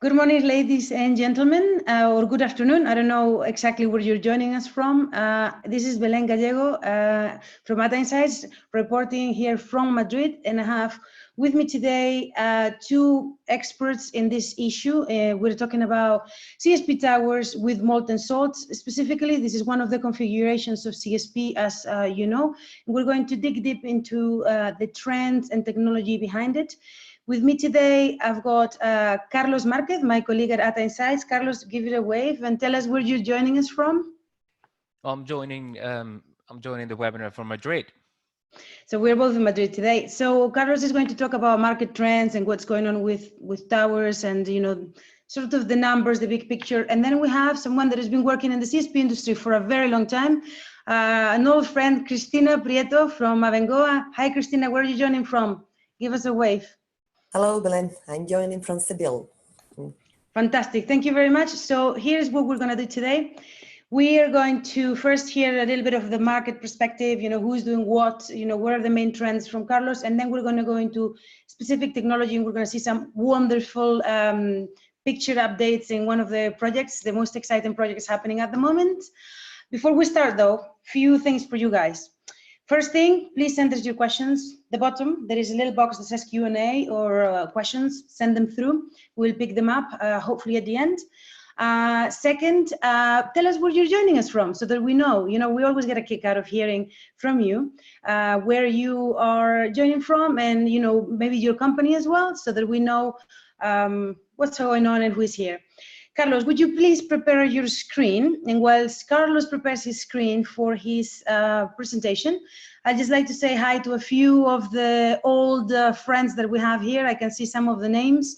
Good morning, ladies and gentlemen, or good afternoon. I don't know exactly where you're joining us from. This is Belén Gallego from Data Insights, reporting here from Madrid, and I have with me today two experts in this issue. We're talking about CSP towers with molten salts. Specifically, this is one of the configurations of CSP, as you know. We're going to dig deep into the trends and technology behind it. With me today, I've got Carlos Marquez, my colleague at Data Insights. Carlos, give it a wave and tell us where you're joining us from. I'm joining the webinar from Madrid. So we're both in Madrid today. So Carlos is going to talk about market trends and what's going on with towers and, sort of the numbers, the big picture. And then we have someone that has been working in the CSP industry for a very long time, an old friend, Cristina Prieto from Abengoa. Hi, Cristina, where are you joining from? Give us a wave. Hello, Belén. I'm joining from Seville. Fantastic. Thank you very much. So here's what we're going to do today. We are going to first hear a little bit of the market perspective, who's doing what, what are the main trends from Carlos, and then we're going to go into specific technology, and we're going to see some wonderful picture updates in one of the projects, the most exciting projects happening at the moment. Before we start, though, few things for you guys. First thing, please send us your questions. The bottom, there is a little box that says Q&A or questions. Send them through. We'll pick them up, hopefully at the end. Second, tell us where you're joining us from so that we know. We always get a kick out of hearing from you, where you are joining from and, maybe your company as well, so that we know what's going on and who is here. Carlos, would you please prepare your screen? And whilst Carlos prepares his screen for his presentation, I'd just like to say hi to a few of the old friends that we have here. I can see some of the names.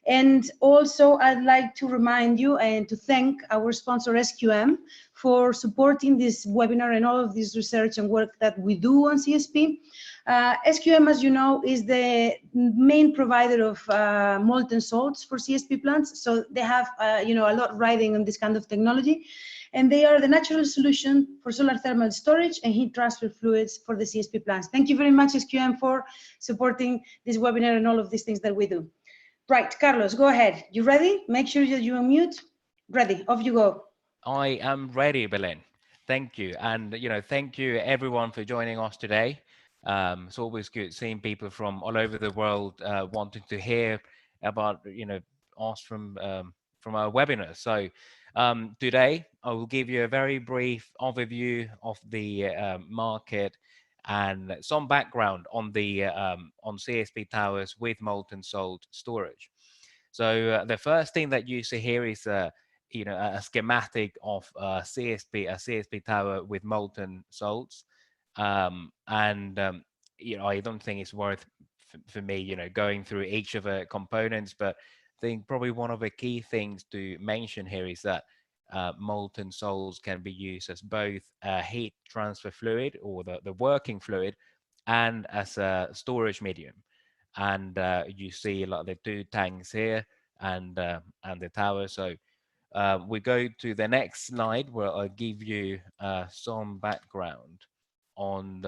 And also, I'd like to remind you and to thank our sponsor, SQM, for supporting this webinar and all of this research and work that we do on CSP. SQM, as you know, is the main provider of molten salts for CSP plants. So they have, a lot riding on this kind of technology. And they are the natural solution for solar thermal storage and heat transfer fluids for the CSP plants. Thank you very much, SQM, for supporting this webinar and all of these things that we do. Right, Carlos, go ahead. You ready? Make sure that you unmute. Ready, off you go. I am ready, Belén. Thank you. And, thank you everyone for joining us today. It's always good seeing people from all over the world wanting to hear about, us from our webinar. So today I will give you a very brief overview of the market and some background on the on CSP towers with molten salt storage. So the first thing that you see here is a schematic of a CSP tower with molten salts. I don't think it's worth for me, going through each of the components, but I think probably one of the key things to mention here is that molten salts can be used as both a heat transfer fluid or the working fluid and as a storage medium. And you see like the two tanks here and the tower. So we go to the next slide where I'll give you some background on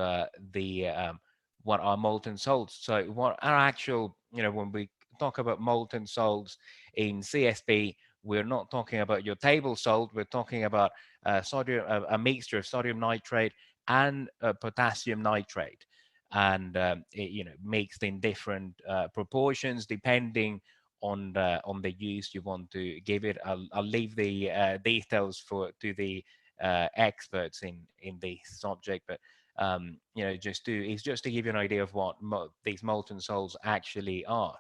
what are molten salts. So what are actual, when we talk about molten salts in CSP, we're not talking about your table salt. We're talking about sodium, a mixture of sodium nitrate and potassium nitrate, and mixed in different proportions depending on the use you want to give it. I'll leave the details to the experts in the subject, but it's just to give you an idea of what these molten salts actually are.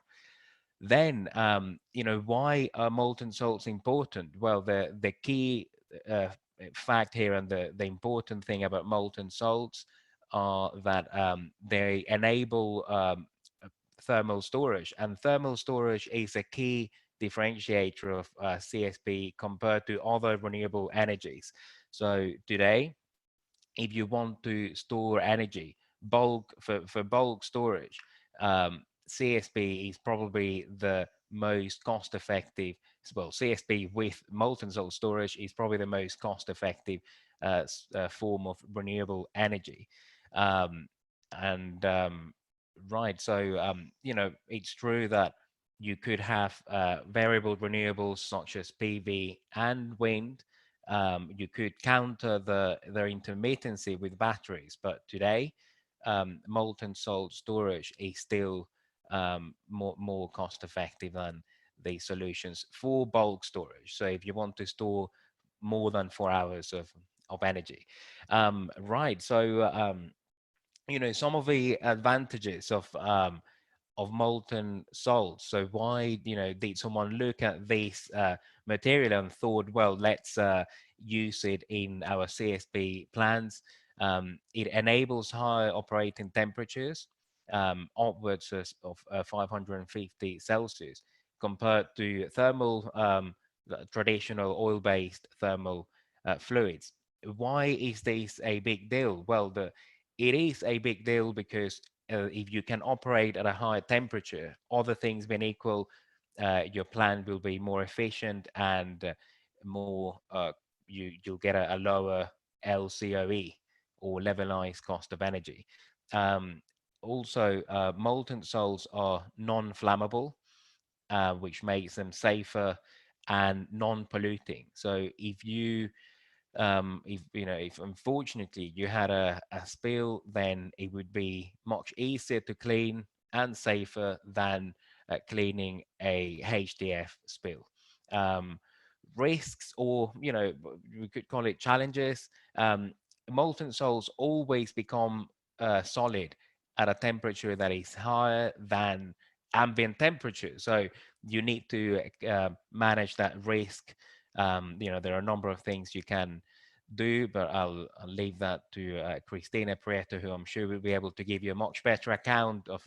Then why are molten salts important? Well, the key fact here and the important thing about molten salts are that they enable thermal storage, and thermal storage is a key differentiator of CSP compared to other renewable energies. So today, if you want to store energy bulk for bulk storage, CSP is probably the most cost effective. Well, CSP with molten salt storage is probably the most cost effective form of renewable energy. Right, so it's true that you could have variable renewables such as PV and wind. You could counter their intermittency with batteries, but today molten salt storage is still more cost effective than these solutions for bulk storage. So if you want to store more than 4 hours of energy, right? So some of the advantages of molten salt. So why, did someone look at this material and thought, well, let's use it in our CSP plants? It enables high operating temperatures, upwards of 550 Celsius, compared to thermal, traditional oil-based thermal fluids. Why is this a big deal? Well, it is a big deal because if you can operate at a higher temperature, other things being equal, your plant will be more efficient and more you'll get a lower LCOE, or levelized cost of energy. Um, Also, molten salts are non-flammable, which makes them safer and non-polluting. So if unfortunately you had a spill, then it would be much easier to clean and safer than cleaning a HDF spill. Um, Risks, or we could call it challenges. Molten salts always become solid at a temperature that is higher than ambient temperature. So you need to manage that risk. There are a number of things you can do, but I'll leave that to Cristina Prieto, who I'm sure will be able to give you a much better account of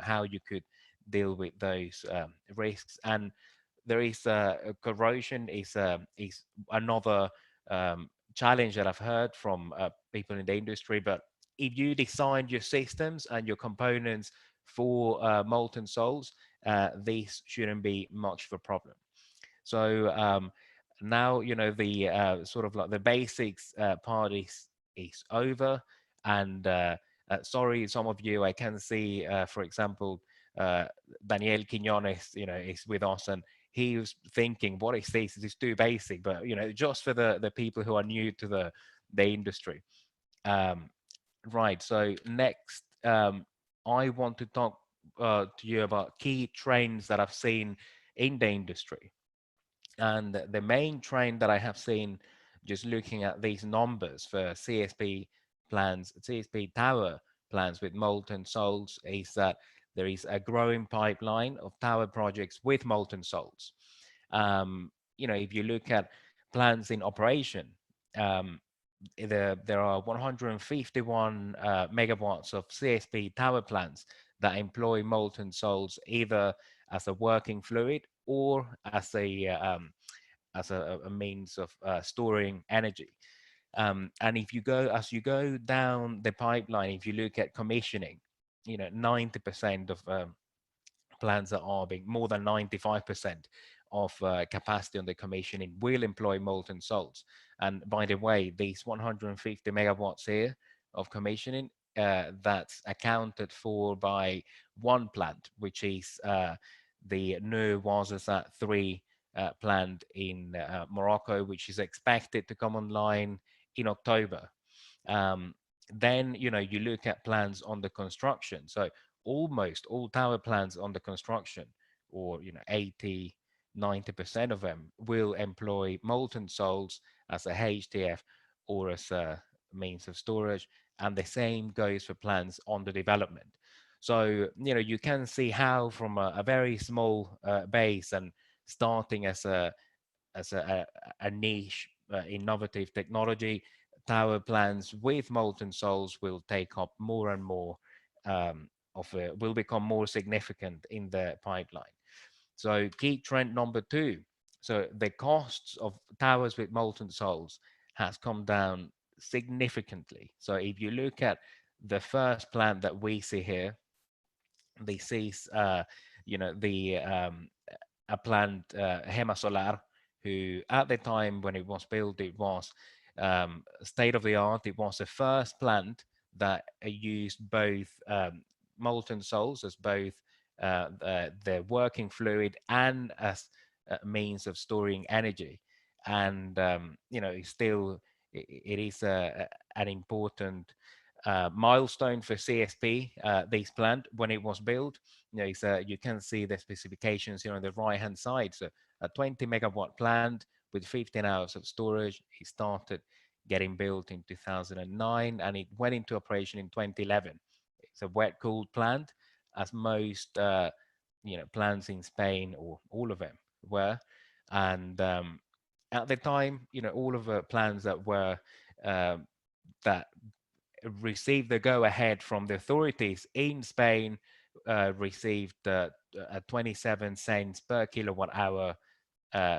how you could deal with those risks. And there is corrosion is another challenge that I've heard from people in the industry. But if you design your systems and your components for molten salts, this shouldn't be much of a problem. So now the sort of like the basics part is over. And sorry, some of you, I can see, for example, Daniel Quinones, is with us, and he was thinking, what is this? This is too basic. But just for the people who are new to the industry. um, right. So next, I want to talk to you about key trends that I've seen in the industry. And the main trend that I have seen, just looking at these numbers for CSP plans, CSP tower plans with molten salts, is that there is a growing pipeline of tower projects with molten salts. If you look at plans in operation, um, there are 151 megawatts of CSP tower plants that employ molten salts either as a working fluid or as a means of storing energy. And if as you go down the pipeline, if you look at commissioning, 90% of plants that are being, more than 95% of capacity on the commissioning will employ molten salts. And by the way, these 150 megawatts here of commissioning, that's accounted for by one plant, which is the new Ouazzazate 3 plant in Morocco, which is expected to come online in October. Um, then you look at plans under construction. So almost all tower plants under construction, or 80, 90% of them, will employ molten salts as a HTF or as a means of storage. And the same goes for plants under development. So you can see how from a very small base, and starting as a niche innovative technology, tower plants with molten salts will take up more and more will become more significant in the pipeline. So key trend number two. So the costs of towers with molten salts has come down significantly. So if you look at the first plant that we see here, this is the a plant, Hema Solar, who at the time when it was built, it was state of the art. It was the first plant that used both molten salts as both the working fluid and as a means of storing energy. And it's still it is an important milestone for CSP. This plant, when it was built, you can see the specifications here on the right hand side. So a 20 megawatt plant with 15 hours of storage. It started getting built in 2009 and it went into operation in 2011. It's a wet cooled plant, as most plants in Spain, or all of them were. And at the time, all of the plants that were that received the go-ahead from the authorities in Spain received a 27 cents per kilowatt hour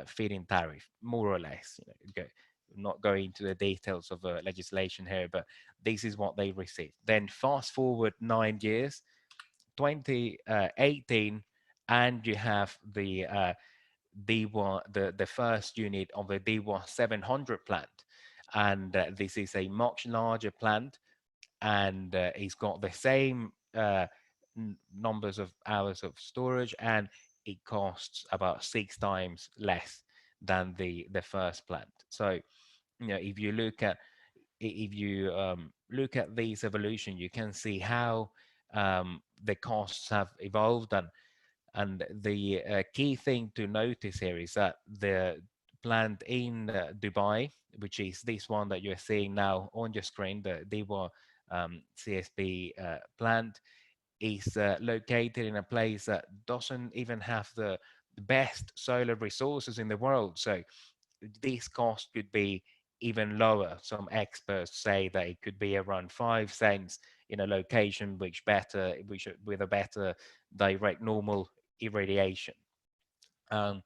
feed-in tariff, more or less. Not going into the details of the legislation here, but this is what they received. Then fast forward 9 years, 2018, and you have the DEWA, the first unit of the DEWA 700 plant. And this is a much larger plant, and it's got the same numbers of hours of storage, and it costs about 6 times less than the first plant. So if you look at these evolution, you can see how the costs have evolved. And the key thing to notice here is that the plant in Dubai, which is this one that you're seeing now on your screen, the DEWA CSP plant, is located in a place that doesn't even have the best solar resources in the world. So this cost could be even lower. Some experts say that it could be around 5 cents in a location which with a better direct normal irradiation. Then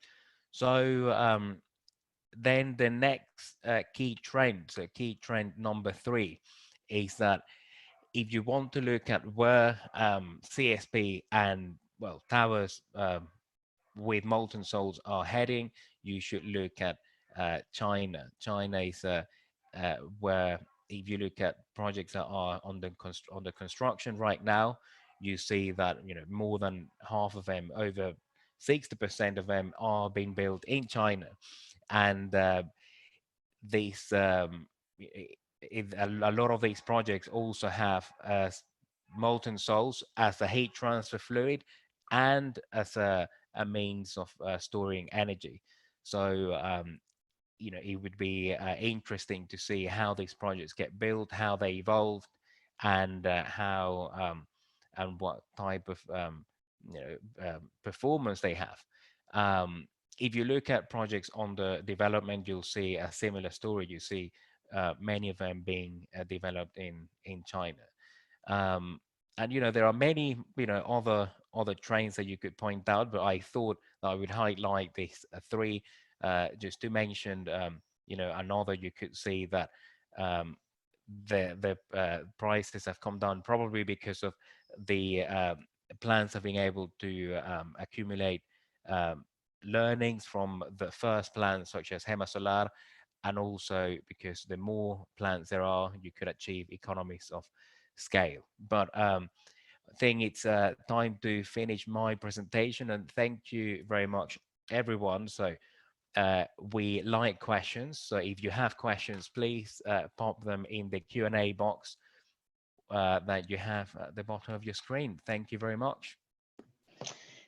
the next key trend, so key trend number 3, is that if you want to look at where CSP and towers with molten salts are heading, you should look at China. China is where, if you look at projects that are on the construction right now, you see that more than half of them, over 60% of them, are being built in China. And these a lot of these projects also have molten salts as a heat transfer fluid and as a means of storing energy. So it would be interesting to see how these projects get built, how they evolved, and how and what type of performance they have. If you look at projects on the development, you'll see a similar story. You see many of them being developed in China. And there are many other trends that you could point out, but I thought that I would highlight these 3 just to mention. Another, you could see that the prices have come down, probably because of the plants have been able to accumulate learnings from the first plants, such as Gema Solar, and also because the more plants there are, you could achieve economies of scale. But I think it's time to finish my presentation, and thank you very much, everyone. So we like questions, so if you have questions, please pop them in the Q&A box that you have at the bottom of your screen. Thank you very much.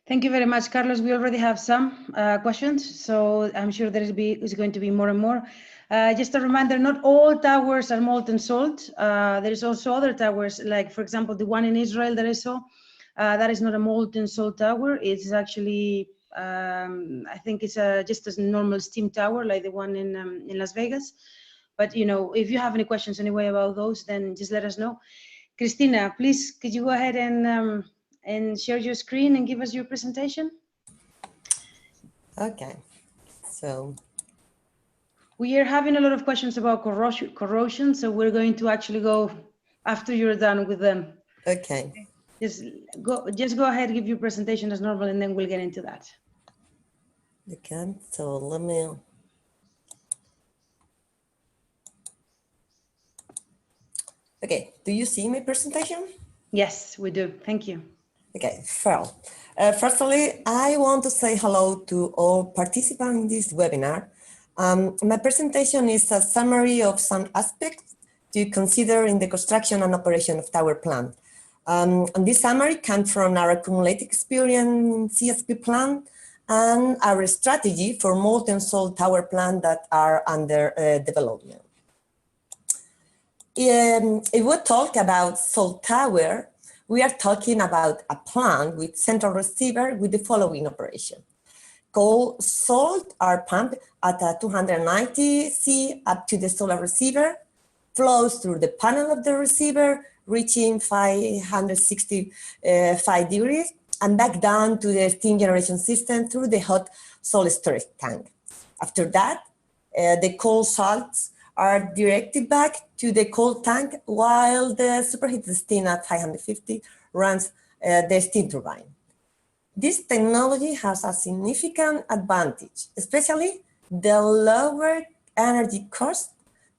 Thank you very much, Carlos. We already have some questions, so I'm sure there is going to be more and more. Just a reminder, not all towers are molten salt. There is also other towers, like, for example, the one in Israel that I saw. That is not a molten salt tower. It's actually, I think it's just a normal steam tower, like the one in Las Vegas. But, if you have any questions anyway about those, then just let us know. Cristina, please, could you go ahead and share your screen and give us your presentation? Okay, so we are having a lot of questions about corrosion, so we're going to actually go after you're done with them. Okay. Just go ahead, give your presentation as normal, and then we'll get into that. Okay, so let me. Okay, do you see my presentation? Yes, we do. Thank you. Okay, well, Firstly, I want to say hello to all participants in this webinar. My presentation is a summary of some aspects to consider in the construction and operation of tower plant. And this summary comes from our accumulated experience in CSP plant and our strategy for molten salt tower plant that are under development. If we talk about salt tower, we are talking about a plant with central receiver with the following operation. Cold salt are pumped at 290 C up to the solar receiver, flows through the panel of the receiver, reaching 565 degrees, and back down to the steam generation system through the hot salt storage tank. After that, the cold salts are directed back to the cold tank while the superheated steam at 550 runs the steam turbine. This technology has a significant advantage, especially the lower energy cost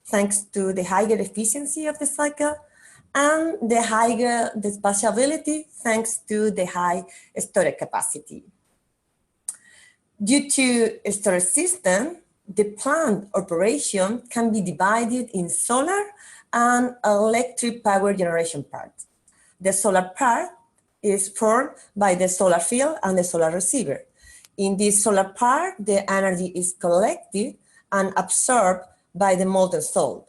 thanks to the higher efficiency of the cycle and the higher dispatchability thanks to the high storage capacity. Due to a storage system, the plant operation can be divided in solar and electric power generation parts. The solar part is formed by the solar field and the solar receiver. In this solar part, the energy is collected and absorbed by the molten salt.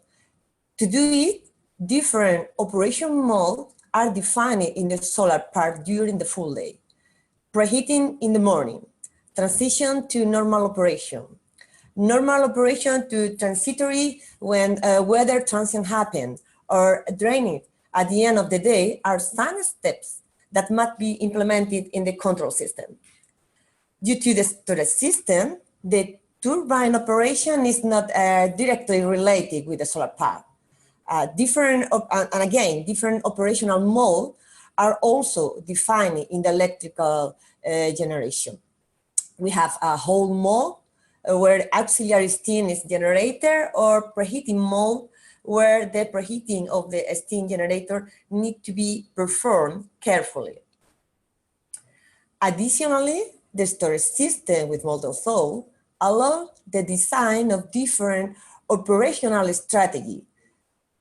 To do it, different operation modes are defined in the solar part during the full day. Preheating in the morning, transition to normal operation to transitory when weather transient happens, or draining at the end of the day are some steps that must be implemented in the control system. Due to the storage system, the turbine operation is not directly related with the solar part. Different operational modes are also defined in the electrical generation. We have a whole mode where auxiliary steam is generated, or preheating mode where the preheating of the steam generator need to be performed carefully. Additionally, the storage system with molten salt allows the design of different operational strategies,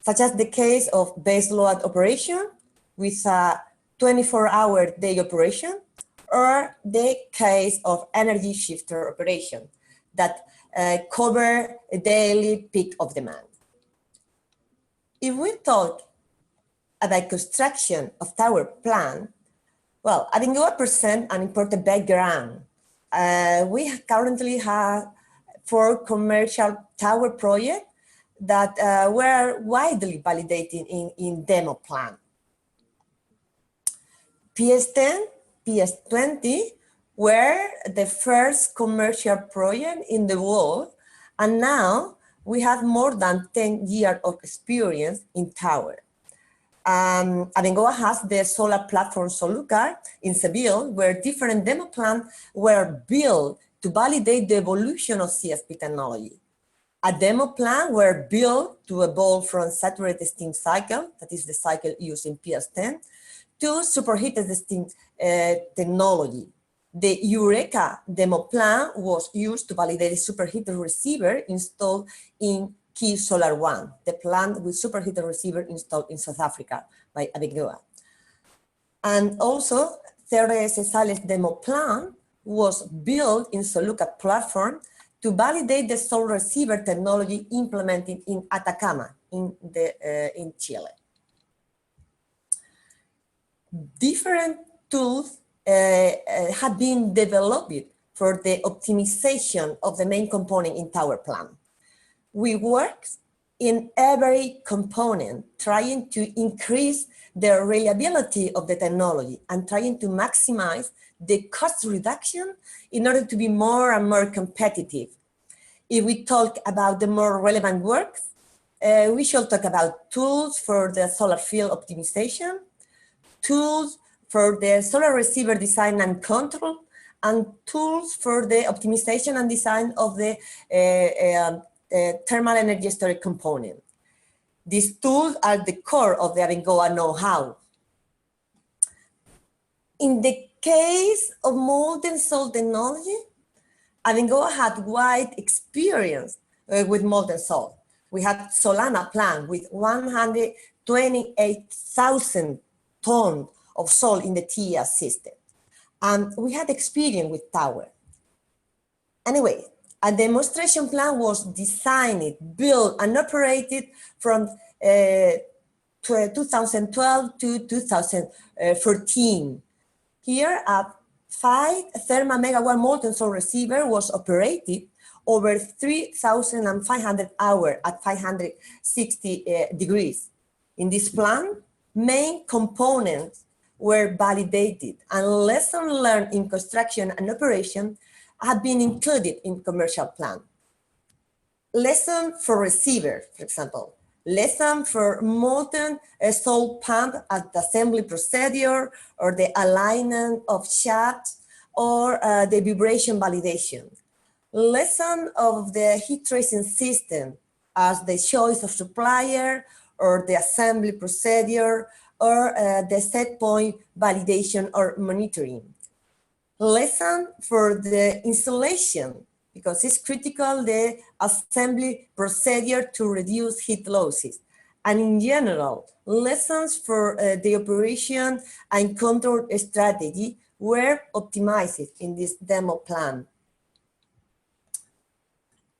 such as the case of base load operation with a 24-hour day operation, or the case of energy shifter operation that cover a daily peak of demand. If we talk about construction of tower plant, well, Abengoa presents an important background. We currently have 4 commercial tower projects that were widely validated in demo plant. PS10, PS20 were the first commercial project in the world, and now we have more than 10 years of experience in tower. Abengoa has the solar platform Solucar in Seville, where different demo plants were built to validate the evolution of CSP technology. A demo plant were built to evolve from saturated steam cycle, that is the cycle used in PS10, to superheated steam technology. The Eureka demo plant was used to validate a superheated receiver installed in Key Solar One, the plant with superheated receiver installed in South Africa by Abengoa. And also, CRS Sales demo plant was built in Soluca platform to validate the solar receiver technology implemented in Atacama in Chile. Different tools have been developed for the optimization of the main component in tower plant. We work in every component, trying to increase the reliability of the technology and trying to maximize the cost reduction in order to be more and more competitive. If we talk about the more relevant works, we should talk about tools for the solar field optimization, tools for the solar receiver design and control, and tools for the optimization and design of the thermal energy storage component. These tools are the core of the Abengoa know-how. In the case of molten salt technology, Abengoa had wide experience with molten salt. We had Solana plant with 128,000 tons of salt in the TES system. And we had experience with Tower. Anyway, a demonstration plant was designed, built, and operated from 2012 to 2014. Here, a 5 thermal megawatt molten salt receiver was operated over 3,500 hours at 560 degrees. In this plant, main components were validated, and lessons learned in construction and operation have been included in commercial plan. Lesson for receiver, for example. Lesson for molten salt pump at the assembly procedure, or the alignment of shafts, or the vibration validation. Lesson of the heat tracing system as the choice of supplier, or the assembly procedure, or the set point validation or monitoring. Lesson for the installation, because it's critical, the assembly procedure to reduce heat losses. And in general, lessons for the operation and control strategy were optimized in this demo plan.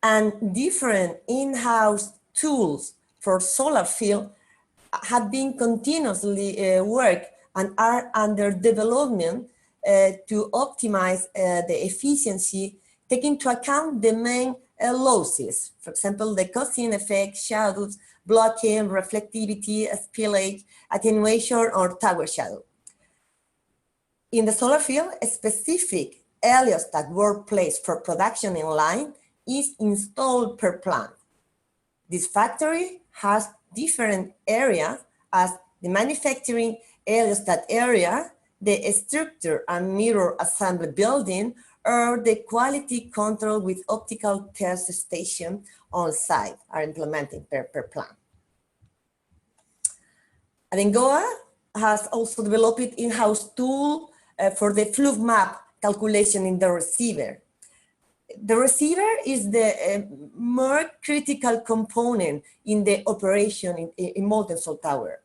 And different in-house tools for solar field have been continuously worked and are under development to optimize the efficiency, taking into account the main losses. For example, the causing effect, shadows, blocking, reflectivity, spillage, attenuation, or tower shadow. In the solar field, a specific heliostat workplace for production in line is installed per plant. This factory has different areas as the manufacturing heliostat area, the structure and mirror assembly building, or the quality control with optical test station on site are implemented per plant. Abengoa has also developed in-house tool for the fluid map calculation in the receiver. The receiver is the more critical component in the operation in molten salt tower.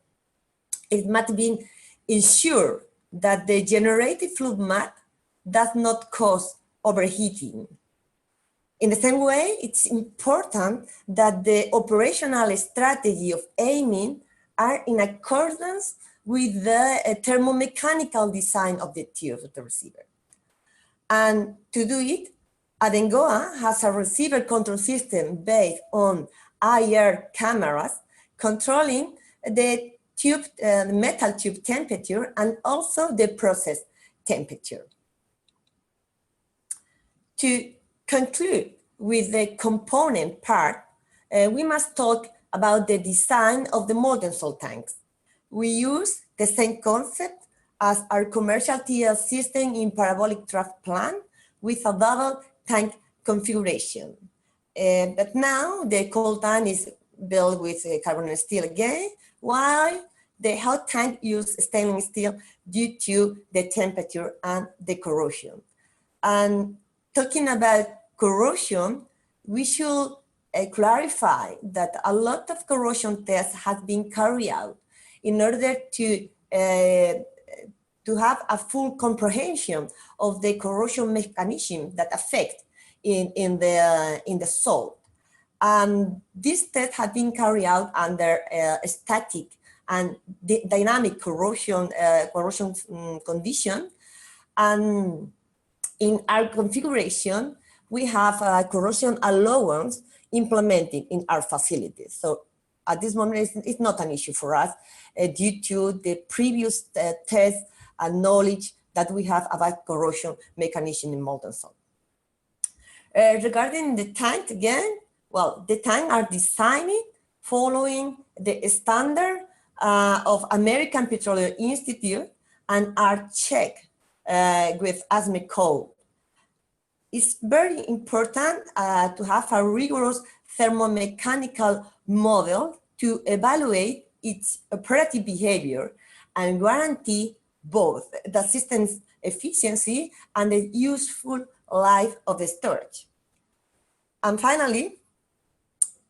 It must be ensured that the generated fluid map does not cause overheating. In the same way, it's important that the operational strategy of aiming are in accordance with the thermomechanical design of the tube of the receiver. And to do it, Abengoa has a receiver control system based on IR cameras controlling the tube, metal tube temperature, and also the process temperature. To conclude with the component part, we must talk about the design of the molten salt tanks. We use the same concept as our commercial TL system in parabolic trough plant with a double tank configuration. But now the cold tank is built with carbon and steel again, while the hot tank uses stainless steel due to the temperature and the corrosion. And talking about corrosion, we should clarify that a lot of corrosion tests have been carried out in order to have a full comprehension of the corrosion mechanism that affect in the salt. These tests have been carried out under static and dynamic corrosion condition. And in our configuration, we have a corrosion allowance implemented in our facilities. So at this moment, it's not an issue for us due to the previous tests and knowledge that we have about corrosion mechanism in molten salt. Regarding the tank again, well, the tanks are designed following the standard of American Petroleum Institute and are checked with ASME code. It's very important to have a rigorous thermomechanical model to evaluate its operative behavior and guarantee both the system's efficiency, and the useful life of the storage. And finally,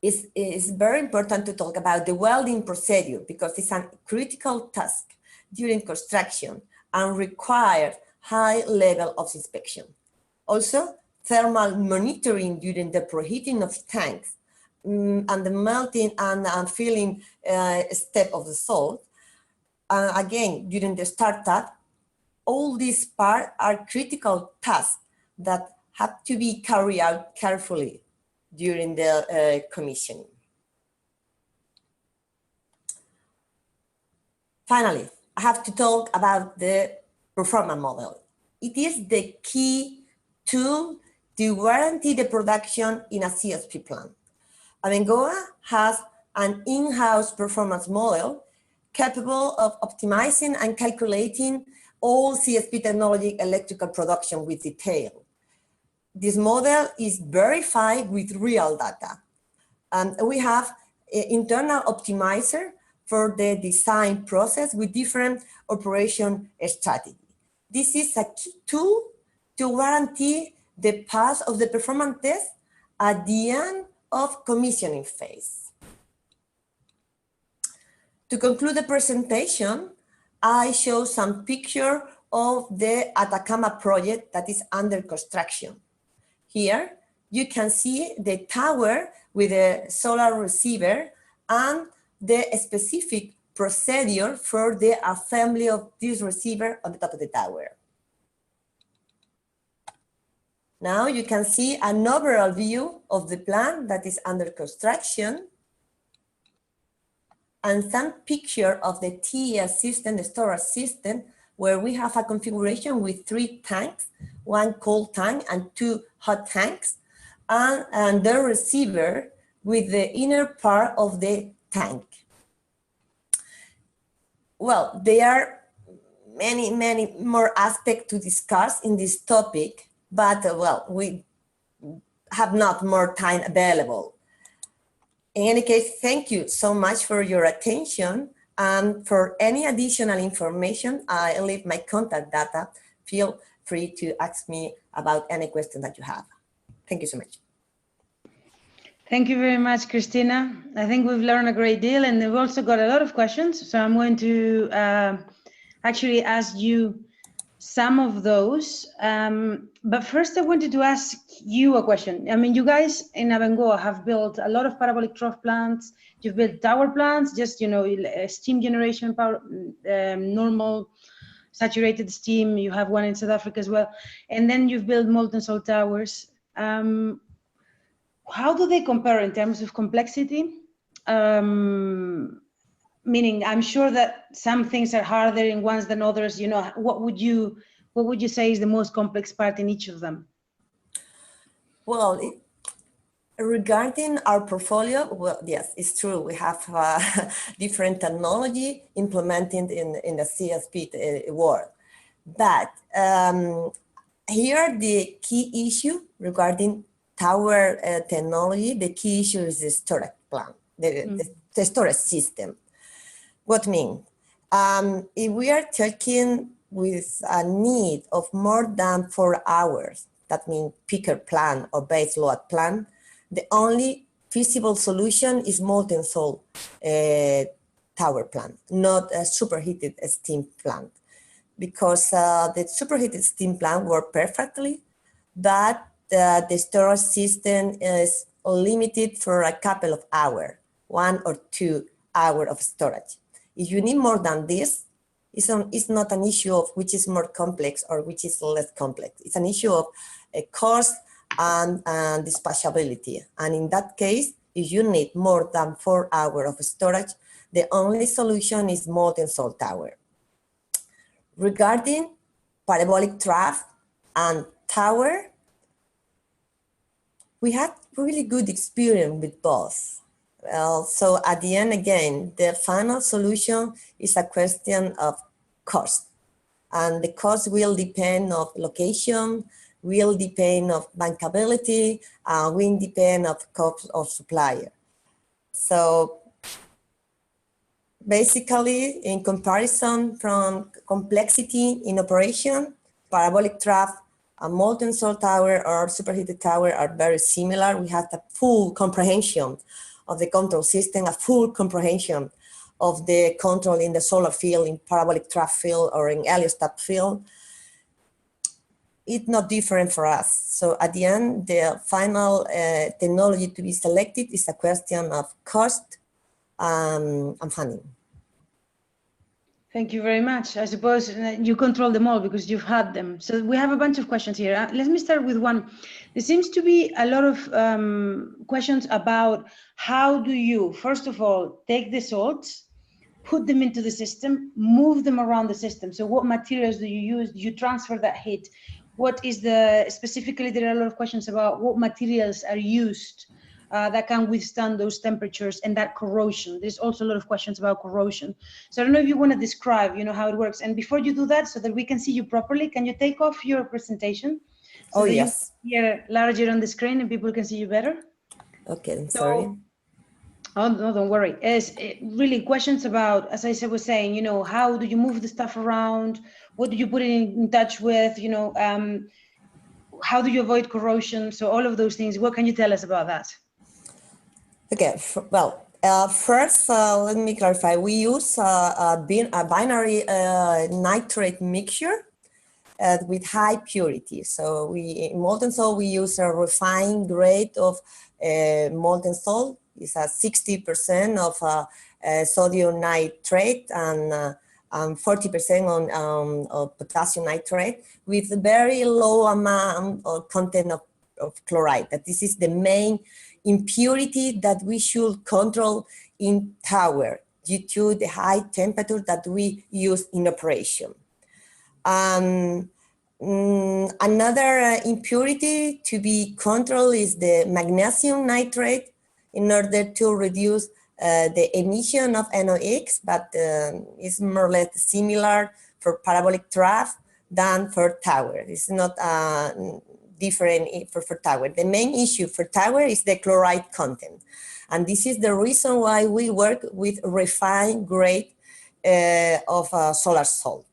it's very important to talk about the welding procedure because it's a critical task during construction and requires high level of inspection. Also, thermal monitoring during the preheating of tanks and the melting and filling step of the salt. Again, during the startup, all these parts are critical tasks that have to be carried out carefully during the commissioning. Finally, I have to talk about the performance model. It is the key tool to guarantee the production in a CSP plant. Abengoa has an in-house performance model capable of optimizing and calculating all CSP technology electrical production with detail. This model is verified with real data. We have an internal optimizer for the design process with different operation strategy. This is a key tool to guarantee the pass of the performance test at the end of commissioning phase. To conclude the presentation, I show some picture of the Atacama project that is under construction. Here, you can see the tower with a solar receiver and the specific procedure for the assembly of this receiver on the top of the tower. Now you can see an overall view of the plant that is under construction and some picture of the TES system, the storage system, where we have a configuration with 3 tanks, 1 cold tank and 2 hot tanks, and the receiver with the inner part of the tank. Well, there are many more aspects to discuss in this topic, but well, we have not more time available. In any case, thank you so much for your attention, and for any additional information, I leave my contact data. Feel free to ask me about any question that you have. Thank you so much. Thank you very much, Cristina. I think we've learned a great deal, and we've also got a lot of questions. So I'm going to actually ask you some of those. But first I wanted to ask you a question. I mean, you guys in Abengoa have built a lot of parabolic trough plants. You've built tower plants, just, you know, steam generation power, normal saturated steam. You have one in South Africa as well. And then you've built molten salt towers. How do they compare in terms of complexity? Meaning, I'm sure that some things are harder in ones than others. You know, what would you say is the most complex part in each of them? Well, regarding our portfolio, well, yes, it's true. We have different technology implemented in the CSP world. But here the key issue regarding tower technology, the key issue is the storage plant, the storage system. What mean? If we are talking with a need of more than 4 hours, that means peaker plant or base load plant, the only feasible solution is molten salt tower plant, not a superheated steam plant. Because the superheated steam plant works perfectly, but the storage system is limited for a couple of hours, 1 or 2 hours of storage. If you need more than this, it's not an issue of which is more complex or which is less complex. It's an issue of cost and dispatchability. And in that case, if you need more than 4 hours of storage, the only solution is molten salt tower. Regarding parabolic trough and tower, we had really good experience with both. So at the end, again, the final solution is a question of cost. And the cost will depend on location, will depend on bankability, will depend on cost of supplier. So basically, in comparison from complexity in operation, parabolic trough, a molten salt tower or superheated tower are very similar. We have the full comprehension of the control system, a full comprehension of the control in the solar field, in parabolic trough field, or in heliostat field. It's not different for us. So at the end, the final technology to be selected is a question of cost and funding. Thank you very much. I suppose you control them all because you've had them. So we have a bunch of questions here. Let me start with one. There seems to be a lot of questions about how do you, first of all, take the salts, put them into the system, move them around the system. So what materials do you use? Do you transfer that heat? What is specifically, there are a lot of questions about what materials are used that can withstand those temperatures and that corrosion. There's also a lot of questions about corrosion. So I don't know if you want to describe, how it works. And before you do that, so that we can see you properly, can you take off your presentation? So that yes. you hear larger on the screen and people can see you better? Okay, I'm sorry. Oh, no, don't worry. It's really questions about, as I was saying, how do you move the stuff around? What do you put it in touch with? How do you avoid corrosion? So all of those things, what can you tell us about that? Okay, well, first, let me clarify. We use a binary nitrate mixture with high purity. So in molten salt, we use a refined grade of molten salt. It's a 60% of sodium nitrate and 40% on potassium nitrate with a very low amount of content of chloride. That this is the main impurity that we should control in tower due to the high temperature that we use in operation. Another impurity to be controlled is the magnesium nitrate in order to reduce the emission of NOx, but it's more or less similar for parabolic trough than for tower. It's not different for tower. The main issue for tower is the chloride content. And this is the reason why we work with refined grade of solar salt.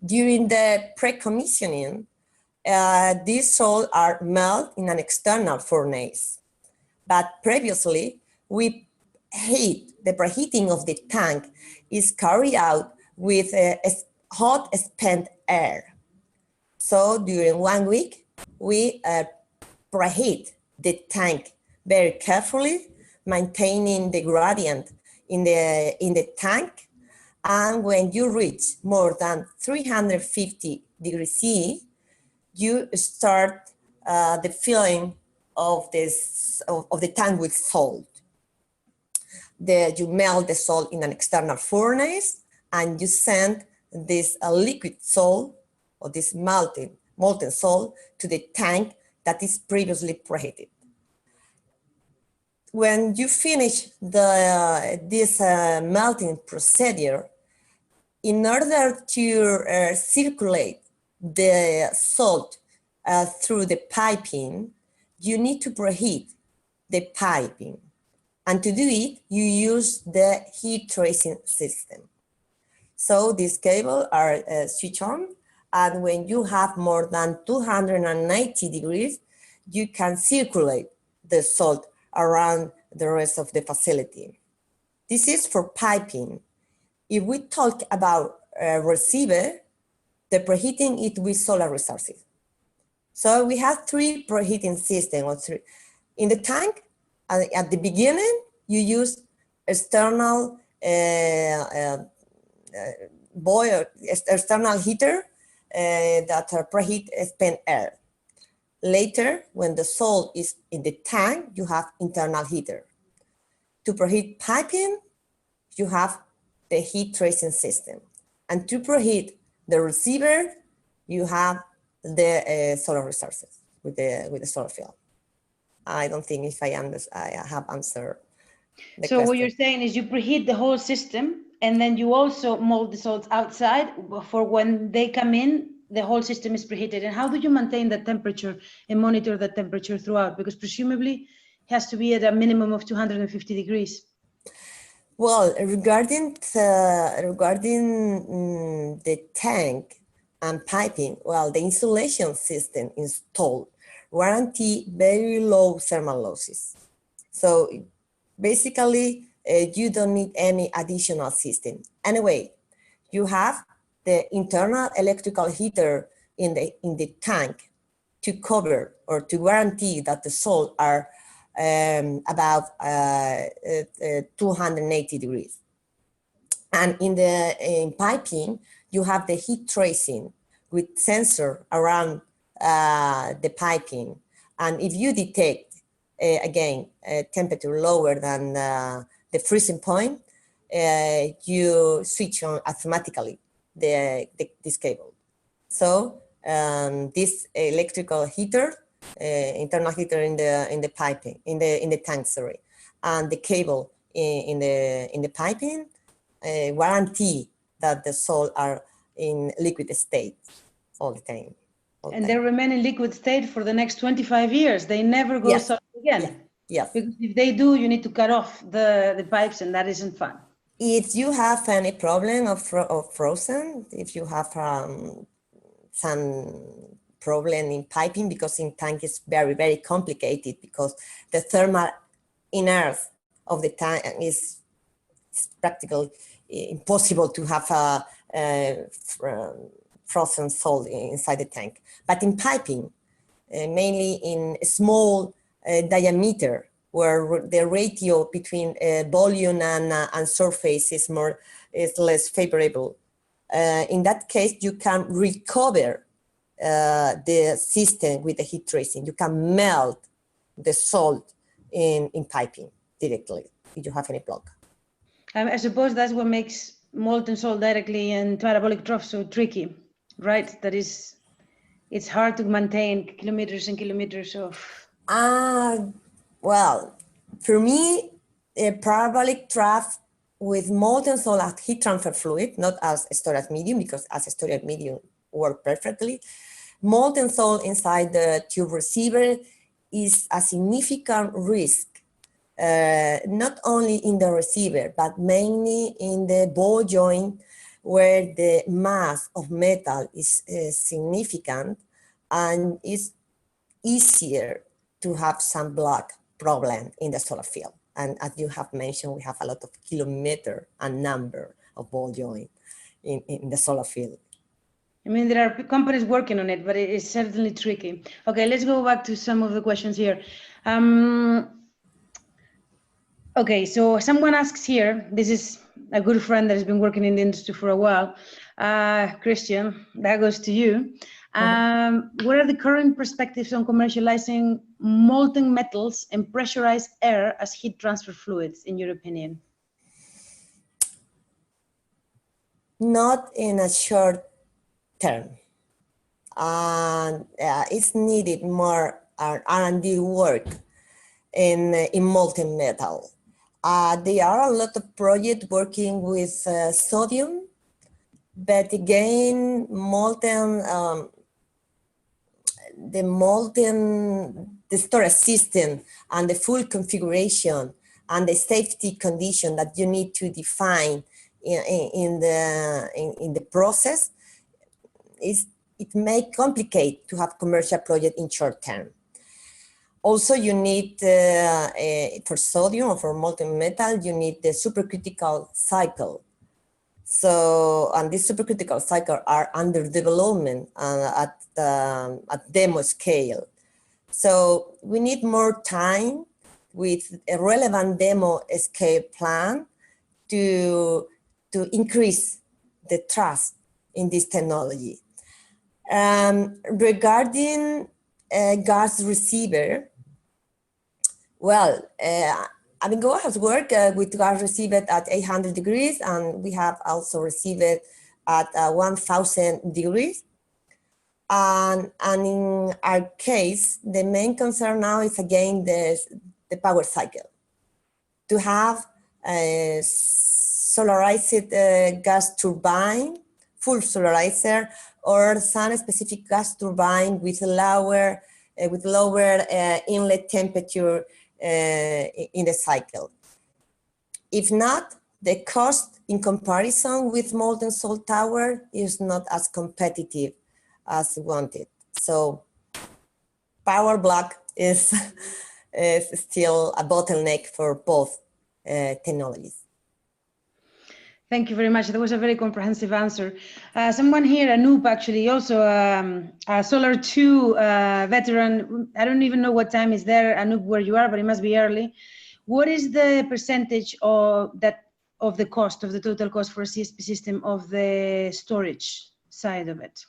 During the pre-commissioning, these salts are melted in an external furnace. But previously, the preheating of the tank is carried out with hot spent air. So during 1 week, we preheat the tank very carefully, maintaining the gradient in the tank. And when you reach more than 350 degrees C, you start the filling of the tank with salt. You melt the salt in an external furnace, and you send this liquid salt or this molten salt to the tank that is previously preheated. When you finish this melting procedure, in order to circulate the salt through the piping, you need to preheat the piping. And to do it, you use the heat tracing system. So these cables are switched on, and when you have more than 290 degrees, you can circulate the salt around the rest of the facility. This is for piping. If we talk about receiver, the preheating is with solar resources. So we have 3 preheating systems. In the tank, at the beginning, you use external external heater that preheat spent air. Later, when the salt is in the tank, you have internal heater. To preheat piping, you have the heat tracing system. And to preheat the receiver, you have the solar resources with the solar field. I don't think if I have answered the question. What you're saying is you preheat the whole system, and then you also mold the salts outside for when they come in, the whole system is preheated. And how do you maintain that temperature and monitor that temperature throughout? Because presumably it has to be at a minimum of 250 degrees. Well, regarding the tank, and piping, well, the insulation system installed guarantee very low thermal losses. So basically, you don't need any additional system. Anyway, you have the internal electrical heater in the tank to cover or to guarantee that the salt are about 280 degrees. And in piping, you have the heat tracing with sensor around the piping. And if you detect, again, a temperature lower than the freezing point, you switch on automatically this cable. So this electrical heater, internal heater in the piping, in the tank, sorry, and the cable in the piping guarantee that the salt are in liquid state all the time. And they remain in liquid state for the next 25 years. They never go Yes. solid again. Yes. Because if they do, you need to cut off the pipes, and that isn't fun. If you have any problem of frozen, if you have some problem in piping, because in tank is very, very complicated because the thermal inertia of the tank is practically impossible to have a frozen salt inside the tank. But in piping, mainly in small diameter, where the ratio between volume and surface is less favorable. In that case, you can recover the system with the heat tracing. You can melt the salt in piping directly if you have any block. I suppose that's what makes molten salt directly in parabolic trough so tricky, right? That is, it's hard to maintain kilometers and kilometers of. Well, for me, a parabolic trough with molten salt as heat transfer fluid, not as a storage medium, because as a storage medium work perfectly. Molten salt inside the tube receiver is a significant risk. Not only in the receiver, but mainly in the ball joint, where the mass of metal is significant, and it's easier to have some block problem in the solar field. And as you have mentioned, we have a lot of kilometer and number of ball joint in the solar field. I mean, there are companies working on it, but it is certainly tricky. Okay, let's go back to some of the questions here. Okay, so someone asks here, this is a good friend that has been working in the industry for a while. Christian, that goes to you. What are the current perspectives on commercializing molten metals and pressurized air as heat transfer fluids, in your opinion? Not in a short term. It's needed more R&D work in molten metal. There are a lot of projects working with sodium, but again, the storage system and the full configuration and the safety condition that you need to define in the process it may complicate to have commercial project in short term. Also, you need, for sodium or for molten metal, you need the supercritical cycle. So, and these supercritical cycles are under development at demo scale. So we need more time with a relevant demo scale plan to increase the trust in this technology. Regarding gas receiver, well, Abengoa has worked with gas receiver at 800 degrees, and we have also received it at 1000 degrees. And in our case, the main concern now is again the power cycle. To have a solarized gas turbine, full solarizer, or some specific gas turbine with lower inlet temperature in the cycle. If not, the cost in comparison with molten salt tower, is not as competitive as wanted. So power block is still a bottleneck for both technologies. Thank you very much. That was a very comprehensive answer. Someone here, Anoop, actually, also a Solar 2 veteran. I don't even know what time is there, Anoop, where you are, but it must be early. What is the percentage of the cost, of the total cost for a CSP system, of the storage side of it?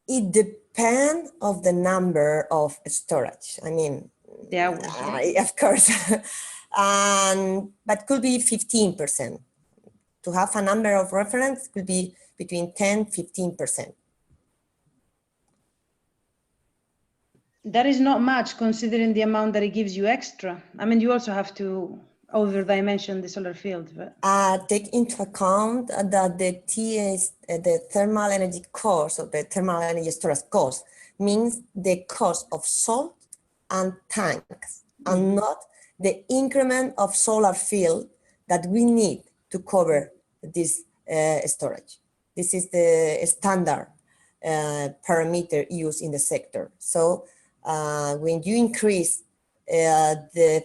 It depends on the number of storage. I mean, of course, but could be 15%. To have a number of reference could be between 10–15%. That is not much considering the amount that it gives you extra. I mean, you also have to over-dimension the solar field. But take into account that the TS, the thermal energy cost, or the thermal energy storage cost, means the cost of salt and tanks, and not the increment of solar field that we need to cover this storage. This is the standard parameter used in the sector. So when you increase the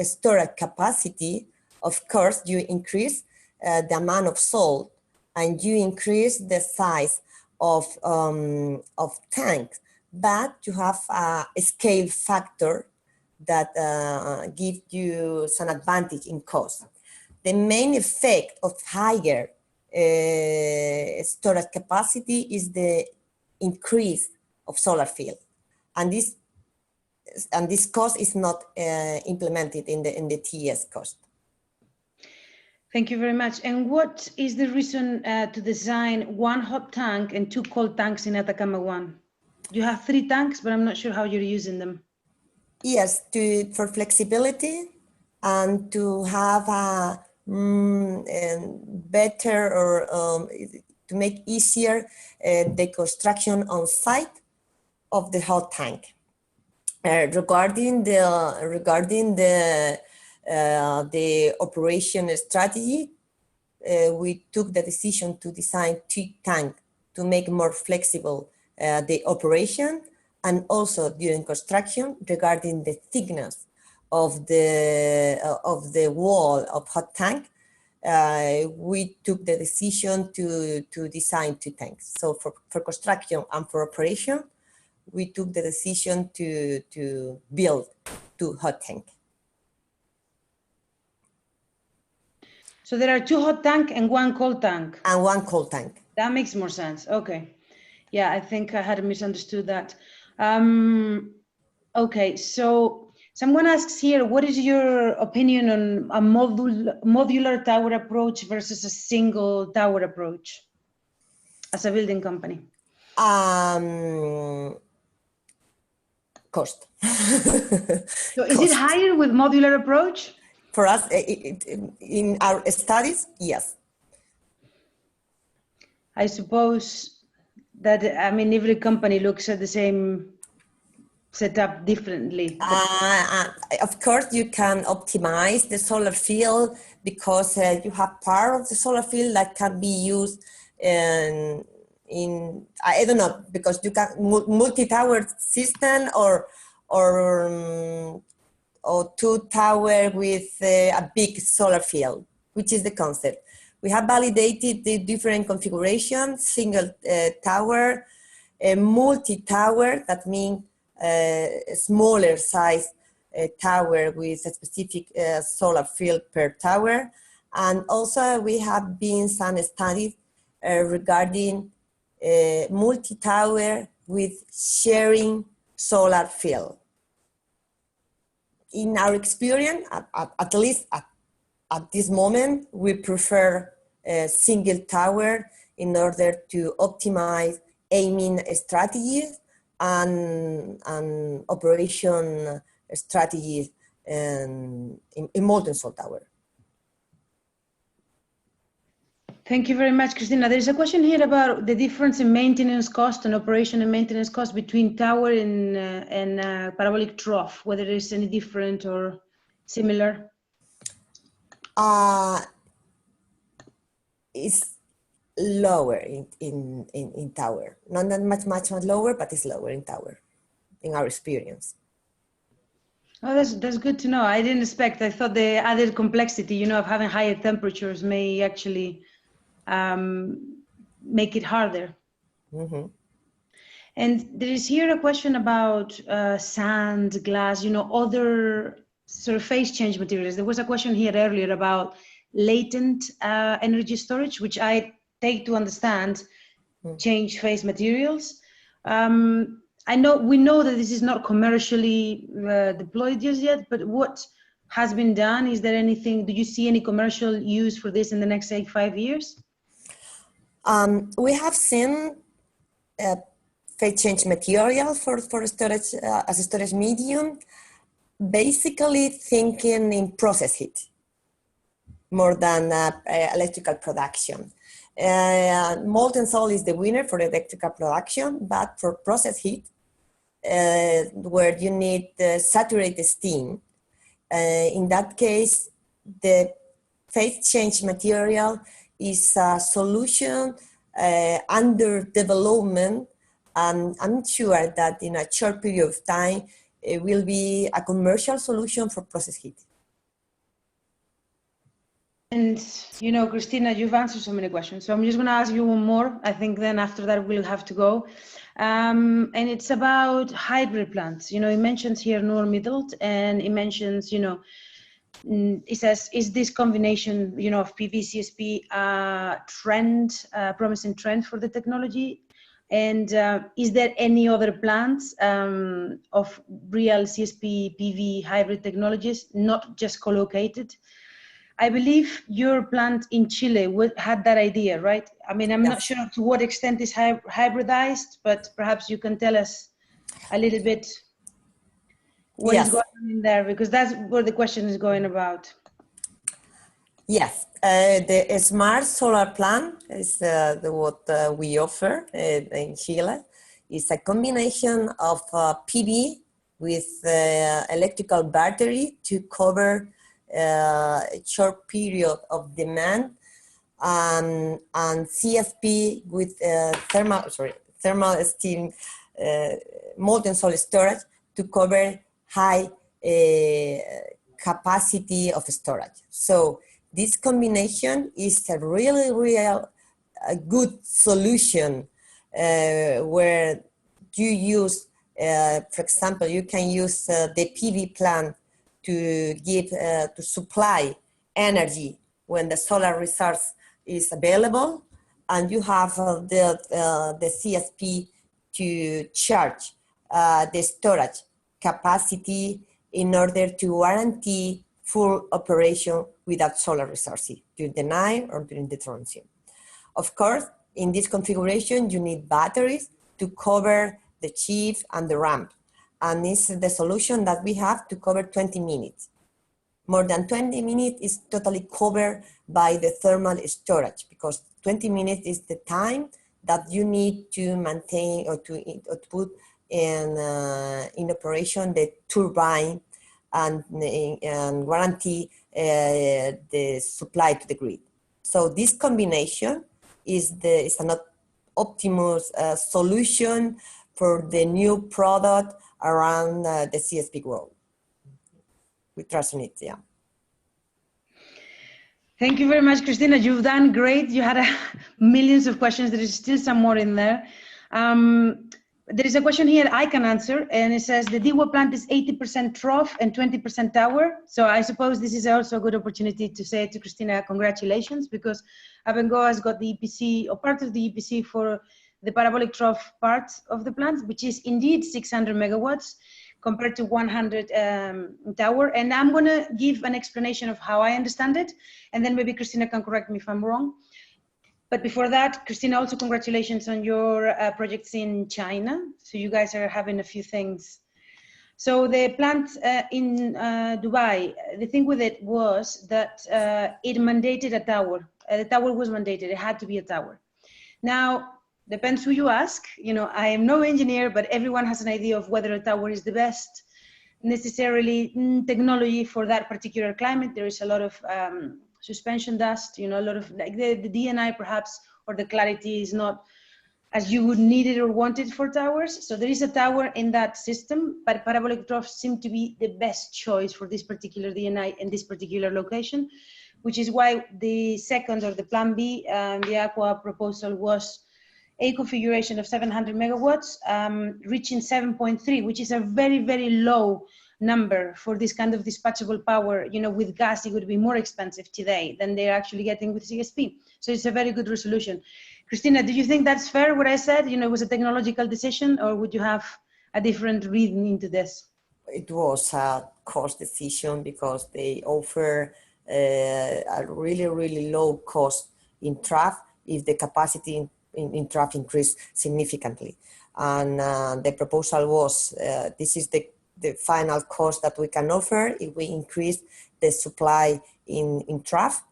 storage capacity, of course, you increase the amount of salt, and you increase the size of tanks, but you have a scale factor that gives you some advantage in cost. The main effect of higher storage capacity is the increase of solar field, and this cost is not implemented in the TS cost. Thank you very much. And what is the reason to design one hot tank and two cold tanks in Atacama 1? You have 3 tanks, but I'm not sure how you're using them. Yes, for flexibility and to have a better, or to make easier the construction on site of the hot tank. Regarding the operation strategy, we took the decision to design 2 tanks to make more flexible the operation, and also during construction, regarding the thickness of the wall of hot tank, we took the decision to design 2 tanks. So for construction and for operation, we took the decision to build 2 hot tanks. So there are 2 hot tanks and 1 cold tank. And 1 cold tank. That makes more sense. Okay. Yeah, I think I had misunderstood that. Okay, so someone asks here, what is your opinion on a modular tower approach versus a single tower approach as a building company? Cost. So is it higher with modular approach? For us, in our studies, yes. I suppose that, I mean, every company looks at the same setup differently. Of course, you can optimize the solar field because you have part of the solar field that can be used in I don't know, because you can multi-tower system or 2 tower with a big solar field, which is the concept. We have validated the different configurations: single tower, a multi-tower, that means a smaller size tower with a specific solar field per tower. And also we have been some studies regarding multi-tower with sharing solar field. In our experience, at least at this moment, we prefer a single tower in order to optimize aiming strategies and operation strategies in molten salt tower. Thank you very much, Christina. There's a question here about the difference in maintenance cost and operation and maintenance cost between tower and parabolic trough, whether it's any different or similar. is lower in tower. Not that much lower, but it's lower in tower, in our experience. Oh, that's good to know. I didn't expect. I thought the added complexity, you know, of having higher temperatures may actually make it harder. Mm-hmm. And there is here a question about sand, glass, you know, other surface change materials. There was a question here earlier about latent energy storage, which I take to understand change phase materials. We know that this is not commercially deployed just yet, but what has been done? Is there anything, do you see any commercial use for this in the next, say, 5 years? We have seen phase change material for storage as a storage medium, basically thinking in process heat more than electrical production. Molten salt is the winner for electrical production, but for process heat, where you need saturated steam, in that case, the phase change material is a solution under development, and I'm sure that in a short period of time, it will be a commercial solution for process heat. And, you know, Christina, you've answered so many questions. So I'm just going to ask you one more. I think then after that, we'll have to go. And it's about hybrid plants. You know, it mentions here Nord-Middelt, and it mentions, you know, it says, is this combination, you know, of PV, CSP trend, promising trend for the technology? And is there any other plants of real CSP PV hybrid technologies, not just co-located? I believe your plant in Chile had that idea, right? I mean, I'm not sure to what extent it's hybridized, but perhaps you can tell us a little bit what is going on in there, because that's where the question is going about. Yes, the smart solar plant is what we offer in Chile. It's a combination of PV with electrical battery to cover a short period of demand, and CSP with thermal steam molten salt storage to cover high capacity of storage. So this combination is a really a good solution where you use, for example, you can use the PV plant to give to supply energy when the solar resource is available, and you have the CSP to charge the storage capacity in order to guarantee full operation without solar resources during the night or during the transient. Of course, in this configuration, you need batteries to cover the chip and the ramp. And this is the solution that we have to cover 20 minutes. More than 20 minutes is totally covered by the thermal storage, because 20 minutes is the time that you need to maintain or to put in operation the turbine and guarantee the supply to the grid. So this combination is an optimal solution for the new product around the CSP world. We trust in it, yeah. Thank you very much, Christina. You've done great. You had millions of questions. There is still some more in there. There is a question here I can answer, and it says the Diwa plant is 80% trough and 20% tower. So I suppose this is also a good opportunity to say to Christina, congratulations, because Abengoa has got the EPC or part of the EPC for the parabolic trough part of the plant, which is indeed 600 megawatts compared to 100 tower. And I'm going to give an explanation of how I understand it, and then maybe Christina can correct me if I'm wrong. But before that, Christina, also congratulations on your projects in China. So you guys are having a few things. So the plant in Dubai, the thing with it was that it mandated a tower. The tower was mandated, it had to be a tower. Now, depends who you ask. You know, I am no engineer, but everyone has an idea of whether a tower is the best necessarily technology for that particular climate. There is a lot of suspension dust, you know, a lot of like the DNI perhaps, or the clarity is not as you would need it or want it for towers. So there is a tower in that system, but parabolic troughs seem to be the best choice for this particular DNI in this particular location, which is why the second, or the plan B, the Aqua proposal was a configuration of 700 megawatts, reaching 7.3, which is a very, very low number for this kind of dispatchable power. You know, with gas, it would be more expensive today than they're actually getting with CSP. So it's a very good resolution. Christina, do you think that's fair, what I said? You know, it was a technological decision, or would you have a different reading into this? It was a cost decision because they offer a really, really low cost in TRAF if the capacity in TRAF increased significantly. And the proposal was, this is the final cost that we can offer if we increase the supply in TRAF.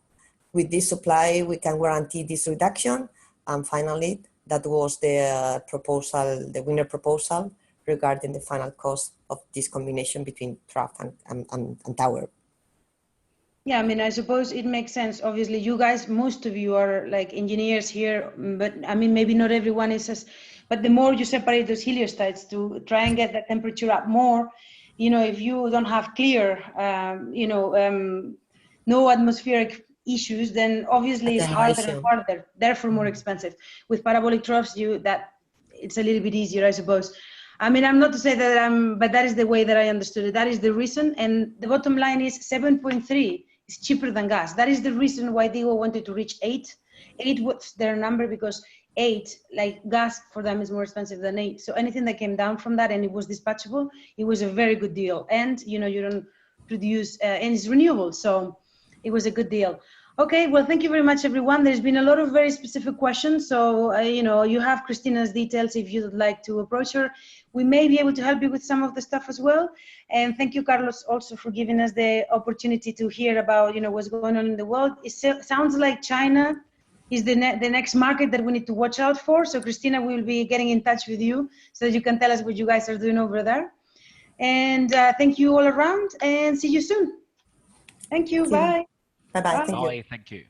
With this supply, we can guarantee this reduction. And finally, that was the proposal, the winner proposal regarding the final cost of this combination between TRAF and tower. Yeah, I mean, I suppose it makes sense. Obviously, you guys, most of you are like engineers here, but I mean, maybe not everyone is as, but the more you separate those heliostats to try and get that temperature up more, you know, if you don't have clear, no atmospheric issues, then obviously it's harder and harder, therefore more expensive. With parabolic troughs, it's a little bit easier, I suppose. I mean, I'm not to say that but that is the way that I understood it. That is the reason. And the bottom line is 7.3 is cheaper than gas. That is the reason why Diego wanted to reach 8. 8 was their number because 8, like gas for them is more expensive than 8. So anything that came down from that and it was dispatchable, it was a very good deal. And, you know, you don't produce, and it's renewable. So it was a good deal. Okay, well, thank you very much, everyone. There's been a lot of very specific questions. So, you know, you have Christina's details if you'd like to approach her. We may be able to help you with some of the stuff as well. And thank you, Carlos, also for giving us the opportunity to hear about, you know, what's going on in the world. It sounds like China is the next market that we need to watch out for. So, Christina, we will be getting in touch with you so that you can tell us what you guys are doing over there. And thank you all around and see you soon. Thank you. Bye. Bye-bye. Bye. Thank you.